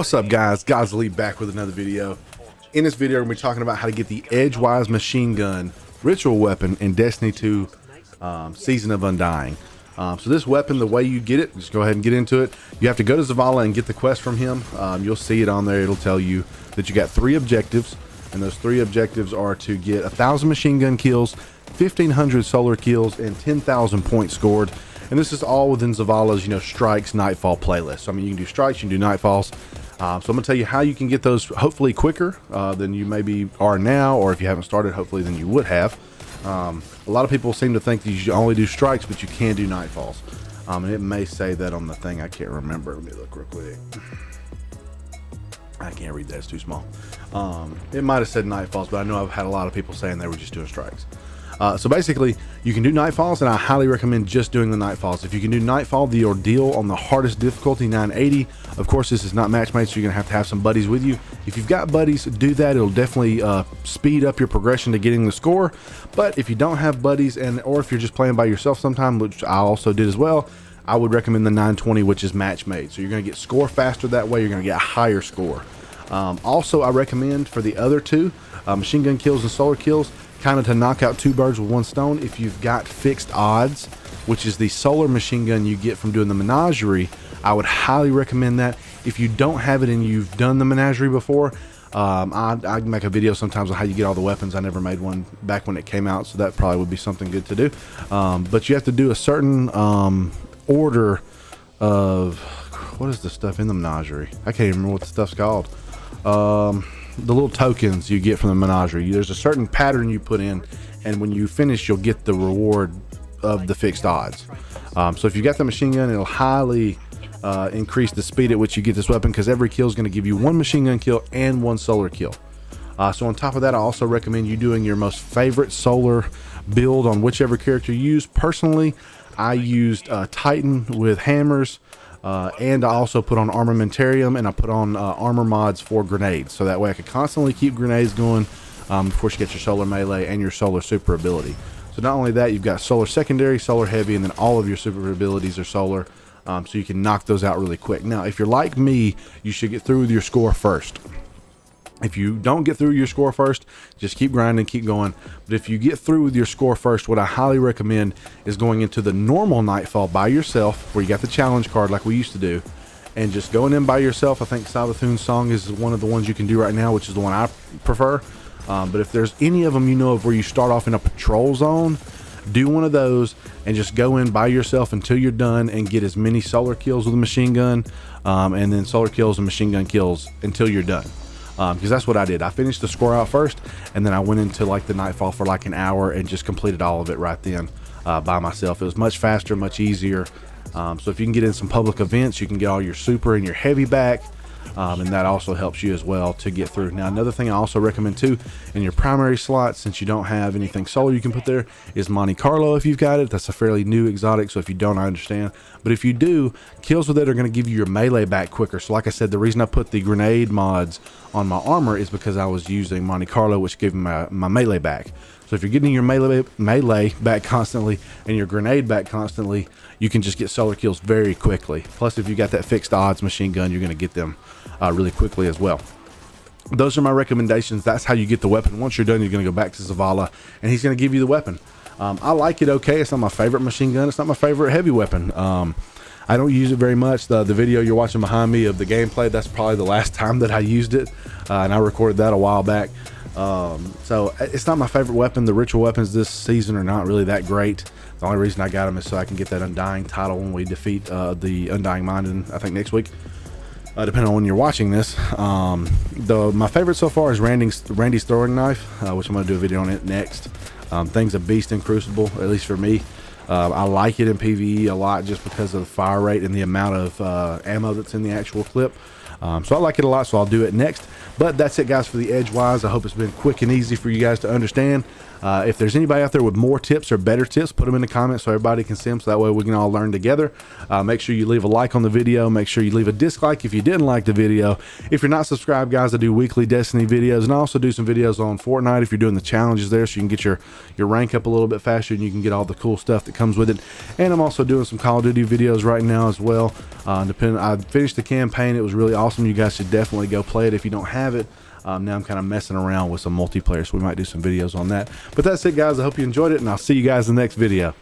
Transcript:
What's up, guys? Godz Elite back with another video. In this video, we're going to be talking about how to get the Edgewise machine gun ritual weapon in Destiny 2 Season of Undying. So this weapon, the way you get it, just go ahead and get into it. You have to go to Zavala and get the quest from him. You'll see it on there. It'll tell you that you got 3 objectives, and those 3 objectives are to get 1,000 machine gun kills, 1,500 solar kills, and 10,000 points scored. And this is all within Zavala's, strikes, nightfall playlist. So, I mean, you can do strikes, you can do nightfalls. So I'm going to tell you how you can get those hopefully quicker than you maybe are now, or if you haven't started, hopefully than you would have. A lot of people seem to think that you should only do strikes, but you can do nightfalls. And it may say that on the thing. I can't remember. Let me look real quick. I can't read that. It's too small. It might have said nightfalls, but I know I've had a lot of people saying they were just doing strikes. So basically, you can do nightfalls, and I highly recommend just doing the nightfalls. If you can do nightfall, the ordeal on the hardest difficulty, 980. Of course, this is not match made, so you're gonna have to have some buddies with you. If you've got buddies, do that. It'll definitely speed up your progression to getting the score. But if you don't have buddies, or if you're just playing by yourself sometime, which I also did as well, I would recommend the 920, which is match made. So you're gonna get score faster that way. You're gonna get a higher score. Also, I recommend for the other 2, machine gun kills and solar kills, kind of to knock out 2 birds with 1 stone. If you've got fixed odds, which is the solar machine gun you get from doing the menagerie, I would highly recommend that. If you don't have it and you've done the menagerie before, I make a video sometimes on how you get all the weapons. I never made one back when it came out, so that probably would be something good to do. But you have to do a certain order of, what is the stuff in the menagerie? I can't even remember what the stuff's called. The little tokens you get from the menagerie. There's a certain pattern you put in, and when you finish, you'll get the reward of the fixed odds. So if you got the machine gun, it'll highly increase the speed at which you get this weapon, because every kill is going to give you 1 machine gun kill and 1 solar kill. So on top of that, I also recommend you doing your most favorite solar build on whichever character you use. Personally, I used Titan with hammers. And I also put on armamentarium, and I put on armor mods for grenades, so that way I could constantly keep grenades going. Of course, you get your solar melee and your solar super ability. So not only that, you've got solar secondary, solar heavy, and then all of your super abilities are solar, so you can knock those out really quick. Now, if you're like me, you should get through with your score first. If you don't get through your score first, just keep grinding, keep going. But if you get through with your score first, what I highly recommend is going into the normal nightfall by yourself, where you got the challenge card like we used to do, and just going in by yourself. I think Sabathun's song is one of the ones you can do right now, which is the one I prefer. But if there's any of them you know of where you start off in a patrol zone, do one of those and just go in by yourself until you're done and get as many solar kills with a machine gun, and then solar kills and machine gun kills until you're done. Because that's what I did. I finished the score out first, and then I went into like the nightfall for like an hour and just completed all of it right then by myself. It was much faster, much easier. So if you can get in some public events, you can get all your super and your heavy back, and that also helps you as well to get through. Now, another thing I also recommend too, in your primary slot, since you don't have anything solar you can put there, is Monte Carlo if you've got it. That's a fairly new exotic, so if you don't, I understand. But if you do, kills with it are going to give you your melee back quicker. So like I said, the reason I put the grenade mods on my armor is because I was using Monte Carlo, which gave me my melee back. So if you're getting your melee back constantly and your grenade back constantly, you can just get solar kills very quickly. Plus, if you got that fixed odds machine gun, you're going to get them really quickly as well. Those are my recommendations. That's how you get the weapon. Once you're done, you're going to go back to Zavala, and he's going to give you the weapon. I like it okay. It's not my favorite machine gun. It's not my favorite heavy weapon. I don't use it very much. The video you're watching behind me of the gameplay, that's probably the last time that I used it, and I recorded that a while back. So it's not my favorite weapon. The ritual weapons this season are not really that great. The only reason I got them is so I can get that Undying title when we defeat the Undying Mind, I think next week, depending on when you're watching this. My favorite so far is Randy's throwing knife, which I'm going to do a video on it next. Thing's a beast in Crucible, at least for me. I like it in PvE a lot just because of the fire rate and the amount of ammo that's in the actual clip. So I like it a lot, so I'll do it next. But that's it, guys, for the Edgewise. I hope it's been quick and easy for you guys to understand. If there's anybody out there with more tips or better tips, put them in the comments so everybody can see them, so that way we can all learn together. Make sure you leave a like on the video. Make sure you leave a dislike if you didn't like the video. If you're not subscribed, guys, I do weekly Destiny videos, and I also do some videos on Fortnite if you're doing the challenges there, so you can get your rank up a little bit faster and you can get all the cool stuff that comes with it. And I'm also doing some Call of Duty videos right now as well. I finished the campaign. It was really awesome. You guys should definitely go play it if you don't have it. Now I'm kind of messing around with some multiplayer, so we might do some videos on that. But that's it, guys. I hope you enjoyed it, and I'll see you guys in the next video.